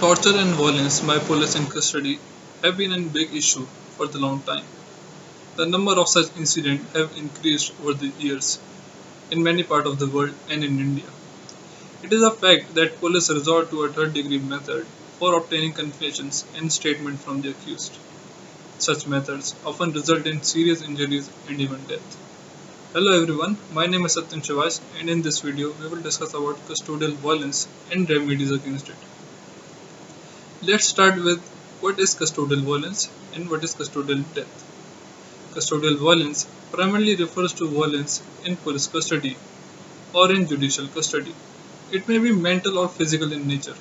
Torture and violence by police in custody have been a big issue for the long time. The number of such incidents have increased over the years in many parts of the world and in India. It is a fact that police resort to a third degree method for obtaining confessions and statements from the accused. Such methods often result in serious injuries and even death. Hello everyone, my name is Satyam Shivaj and in this video we will discuss about custodial violence and remedies against it. Let's start with what is custodial violence and what is custodial death. Custodial violence primarily refers to violence in police custody or in judicial custody. It may be mental or physical in nature,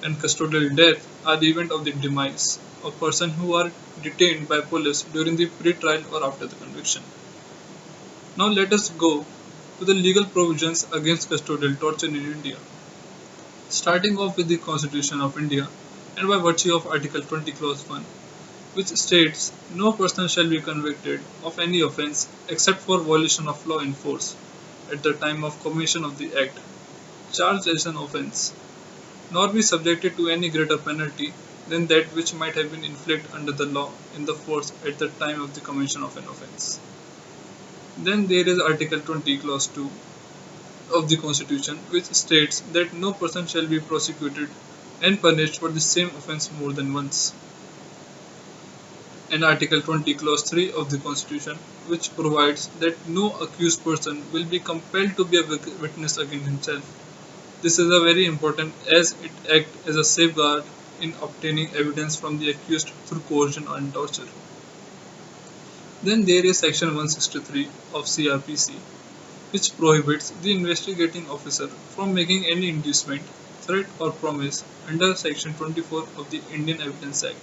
and custodial death are the event of the demise of persons who are detained by police during the pre-trial or after the conviction. Now let us go to the legal provisions against custodial torture in India. Starting off with the Constitution of India and by virtue of Article 20 Clause 1, which states no person shall be convicted of any offence except for violation of law in force at the time of commission of the act charged as an offence, nor be subjected to any greater penalty than that which might have been inflicted under the law in the force at the time of the commission of an offence. Then there is Article 20 Clause 2 of the Constitution, which states that no person shall be prosecuted and punished for the same offence more than once, and Article 20 Clause 3 of the Constitution, which provides that no accused person will be compelled to be a witness against himself. This is a very important as it acts as a safeguard in obtaining evidence from the accused through coercion and torture. Then there is Section 163 of CRPC, which prohibits the investigating officer from making any inducement, threat or promise under Section 24 of the Indian Evidence Act,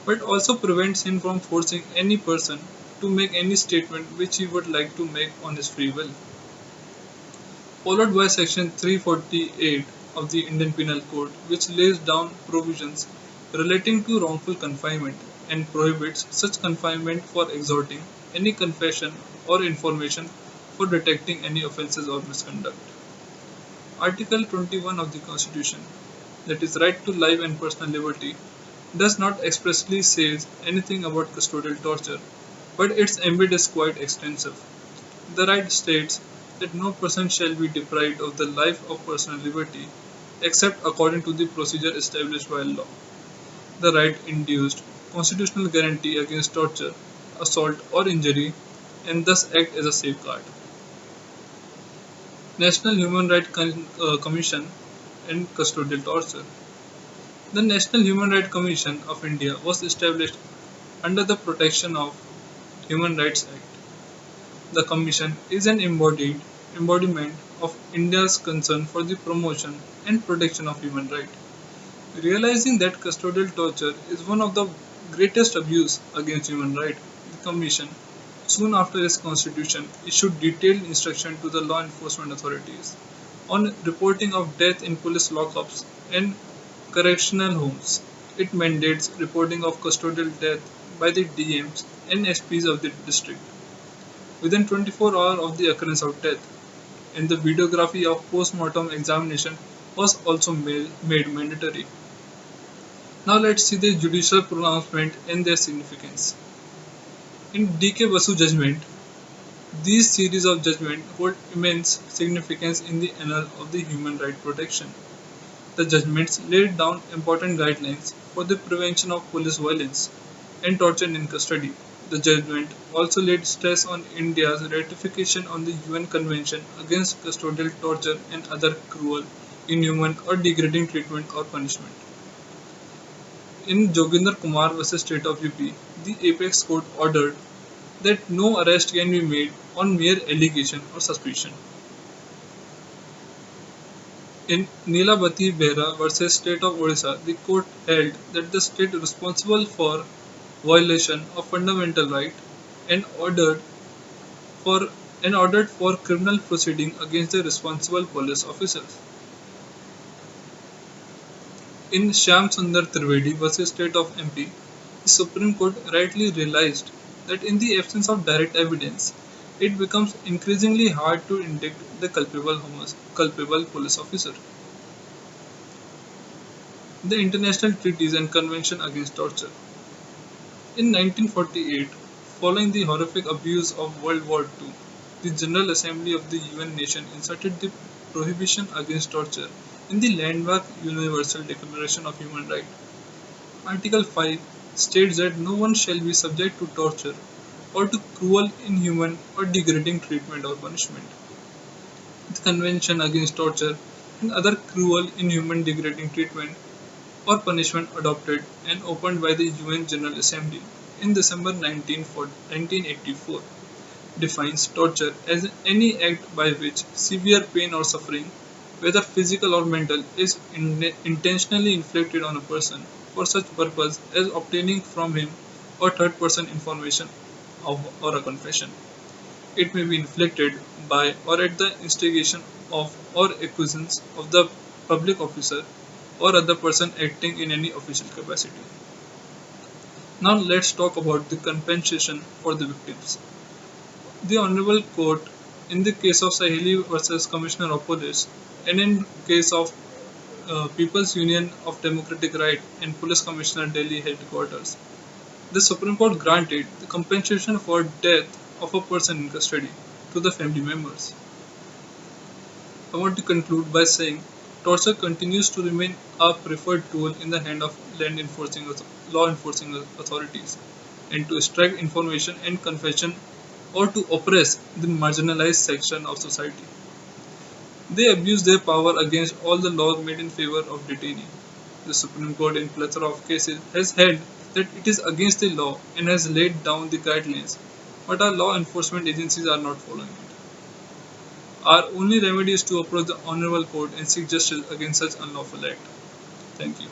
but also prevents him from forcing any person to make any statement which he would like to make on his free will. Followed by Section 348 of the Indian Penal Code, which lays down provisions relating to wrongful confinement and prohibits such confinement for extorting any confession or information for detecting any offences or misconduct. Article 21 of the Constitution, that is right to life and personal liberty, does not expressly say anything about custodial torture, but its ambit is quite extensive. The right states that no person shall be deprived of the life of personal liberty except according to the procedure established by law. The right induced constitutional guarantee against torture, assault or injury and thus act as a safeguard. National Human Rights Commission and custodial torture. The National Human Rights Commission of India was established under the Protection of Human Rights Act. The Commission is an embodiment of India's concern for the promotion and protection of human rights. Realizing that custodial torture is one of the greatest abuse against human rights, the Commission, soon after its constitution, issued detailed instruction to the law enforcement authorities on reporting of death in police lockups and correctional homes. It mandates reporting of custodial death by the DMs and SPs of the district within 24 hours of the occurrence of death, and the videography of post-mortem examination was also made mandatory. Now let's see the judicial pronouncement and their significance. In D.K. Basu judgment, these series of judgments hold immense significance in the annals of the human rights protection. The judgments laid down important guidelines for the prevention of police violence and torture in custody. The judgment also laid stress on India's ratification on the UN Convention against custodial torture and other cruel, inhuman or degrading treatment or punishment. In Joginder Kumar vs State of UP, the Apex Court ordered that no arrest can be made on mere allegation or suspicion. In Neelabati Behra vs State of Odisha, the court held that the state responsible for violation of fundamental right and for ordered for criminal proceeding against the responsible police officers. In Shyam Sundar Trivedi vs State of MP, the Supreme Court rightly realized that in the absence of direct evidence, it becomes increasingly hard to indict the culpable police officer. The International Treaties and Convention Against Torture. In 1948, following the horrific abuse of World War II, the General Assembly of the UN nation inserted the prohibition against torture in the landmark Universal Declaration of Human Rights. Article 5 states that no one shall be subject to torture or to cruel, inhuman, or degrading treatment or punishment. The Convention Against Torture and other cruel, inhuman, degrading treatment or punishment adopted and opened by the UN General Assembly in December 1984 defines torture as any act by which severe pain or suffering, whether physical or mental, is intentionally inflicted on a person for such purpose as obtaining from him or third person information or a confession. It may be inflicted by or at the instigation of or acquiescence of the public officer or other person acting in any official capacity. Now let's talk about the compensation for the victims. The Honorable Court, in the case of Saheli versus Commissioner of Police, and in case of People's Union of Democratic Right and Police Commissioner Delhi Headquarters, the Supreme Court granted the compensation for death of a person in custody to the family members. I want to conclude by saying torture continues to remain a preferred tool in the hand of law enforcing authorities, and to extract information and confession or to oppress the marginalized section of society. They abuse their power against all the laws made in favor of detainee. The Supreme Court in plethora of cases has held that it is against the law and has laid down the guidelines, but our law enforcement agencies are not following it. Our only remedy is to approach the Honorable Court and seek justice against such unlawful act. Thank you.